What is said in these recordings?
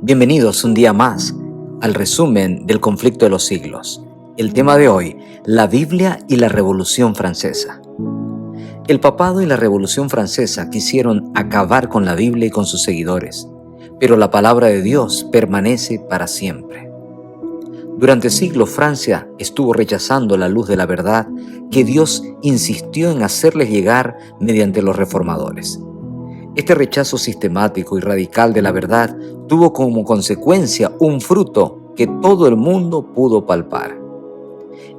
Bienvenidos un día más al resumen del conflicto de los siglos. El tema de hoy, la Biblia y la Revolución Francesa. El papado y la Revolución Francesa quisieron acabar con la Biblia y con sus seguidores, pero la palabra de Dios permanece para siempre. Durante siglos Francia estuvo rechazando la luz de la verdad que Dios insistió en hacerles llegar mediante los reformadores. Este rechazo sistemático y radical de la verdad tuvo como consecuencia un fruto que todo el mundo pudo palpar.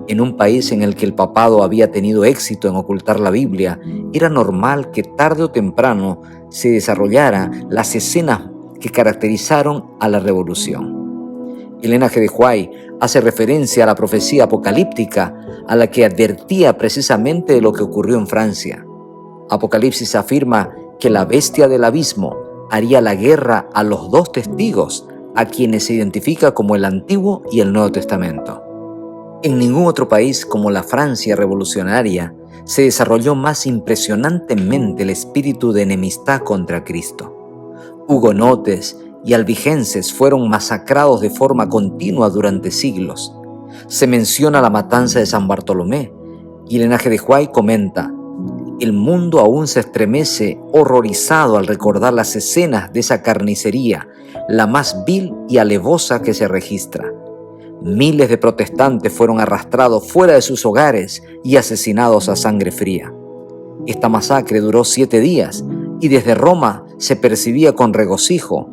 En un país en el que el papado había tenido éxito en ocultar la Biblia, era normal que tarde o temprano se desarrollaran las escenas que caracterizaron a la revolución. Elena G. de White hace referencia a la profecía apocalíptica a la que advertía precisamente de lo que ocurrió en Francia. Apocalipsis afirma que la bestia del abismo haría la guerra a los dos testigos, a quienes se identifica como el Antiguo y el Nuevo Testamento. En ningún otro país como la Francia revolucionaria se desarrolló más impresionantemente el espíritu de enemistad contra Cristo. Hugonotes y albigenses fueron masacrados de forma continua durante siglos. Se menciona la matanza de San Bartolomé y Elena G. de White comenta: el mundo aún se estremece horrorizado al recordar las escenas de esa carnicería, la más vil y alevosa que se registra. Miles de protestantes fueron arrastrados fuera de sus hogares y asesinados a sangre fría. Esta masacre duró 7 días y desde Roma se percibía con regocijo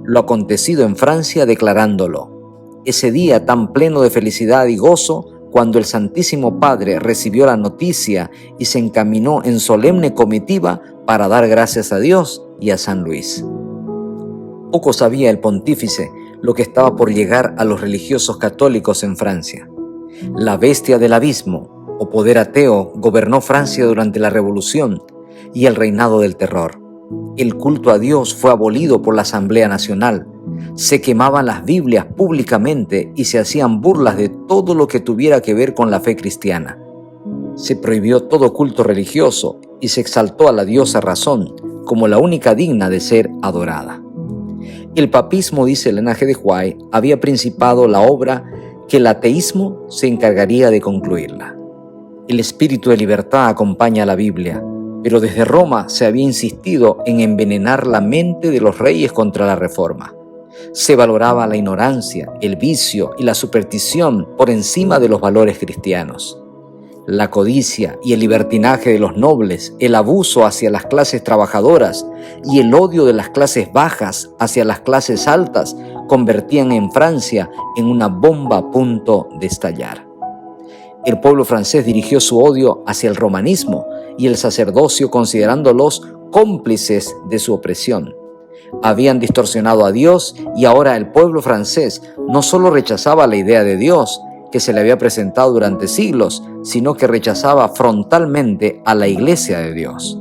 lo acontecido en Francia, declarándolo: ese día tan pleno de felicidad y gozo, cuando el Santísimo Padre recibió la noticia y se encaminó en solemne comitiva para dar gracias a Dios y a San Luis. Poco sabía el pontífice lo que estaba por llegar a los religiosos católicos en Francia. La bestia del abismo, o poder ateo, gobernó Francia durante la Revolución y el reinado del terror. El culto a Dios fue abolido por la Asamblea Nacional. Se quemaban las Biblias públicamente y se hacían burlas de todo lo que tuviera que ver con la fe cristiana. Se prohibió todo culto religioso y se exaltó a la diosa Razón como la única digna de ser adorada. El papismo, dice Elena G. de White, había principado la obra que el ateísmo se encargaría de concluirla. El espíritu de libertad acompaña a la Biblia, pero desde Roma se había insistido en envenenar la mente de los reyes contra la Reforma. Se valoraba la ignorancia, el vicio y la superstición por encima de los valores cristianos. La codicia y el libertinaje de los nobles, el abuso hacia las clases trabajadoras y el odio de las clases bajas hacia las clases altas convertían en Francia en una bomba a punto de estallar. El pueblo francés dirigió su odio hacia el romanismo y el sacerdocio, considerándolos cómplices de su opresión. Habían distorsionado a Dios y ahora el pueblo francés no solo rechazaba la idea de Dios que se le había presentado durante siglos, sino que rechazaba frontalmente a la Iglesia de Dios.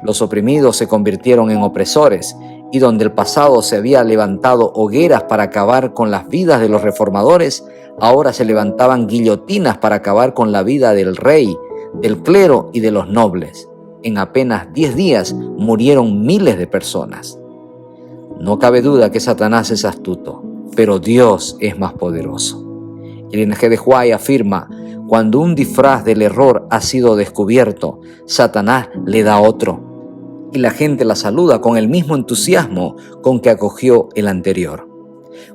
Los oprimidos se convirtieron en opresores, y donde el pasado se había levantado hogueras para acabar con las vidas de los reformadores, ahora se levantaban guillotinas para acabar con la vida del rey, del clero y de los nobles. En apenas 10 días murieron miles de personas. No cabe duda que Satanás es astuto, pero Dios es más poderoso. Elena G. de White afirma: cuando un disfraz del error ha sido descubierto, Satanás le da otro, y la gente la saluda con el mismo entusiasmo con que acogió el anterior.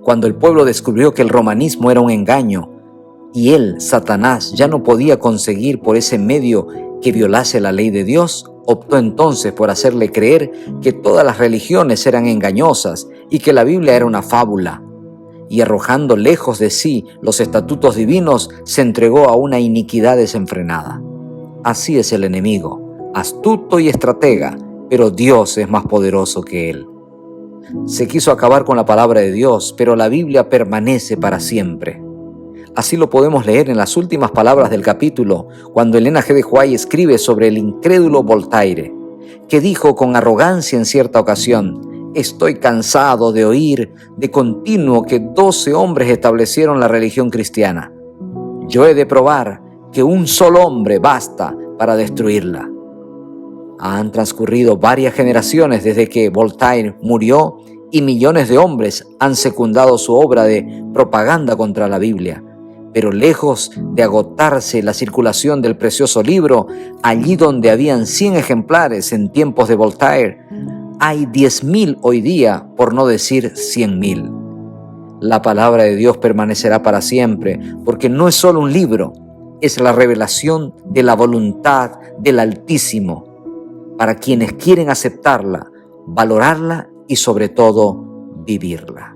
Cuando el pueblo descubrió que el romanismo era un engaño, y él, Satanás, ya no podía conseguir por ese medio que violase la ley de Dios, optó entonces por hacerle creer que todas las religiones eran engañosas y que la Biblia era una fábula. Y arrojando lejos de sí los estatutos divinos, se entregó a una iniquidad desenfrenada. Así es el enemigo, astuto y estratega, pero Dios es más poderoso que él. Se quiso acabar con la palabra de Dios, pero la Biblia permanece para siempre. Así lo podemos leer en las últimas palabras del capítulo, cuando Elena G. de White escribe sobre el incrédulo Voltaire, que dijo con arrogancia en cierta ocasión: estoy cansado de oír de continuo que 12 hombres establecieron la religión cristiana. Yo he de probar que un solo hombre basta para destruirla. Han transcurrido varias generaciones desde que Voltaire murió y millones de hombres han secundado su obra de propaganda contra la Biblia. Pero lejos de agotarse la circulación del precioso libro, allí donde habían 100 ejemplares en tiempos de Voltaire, hay 10.000 hoy día, por no decir 100.000. La palabra de Dios permanecerá para siempre, porque no es solo un libro, es la revelación de la voluntad del Altísimo, para quienes quieren aceptarla, valorarla y sobre todo vivirla.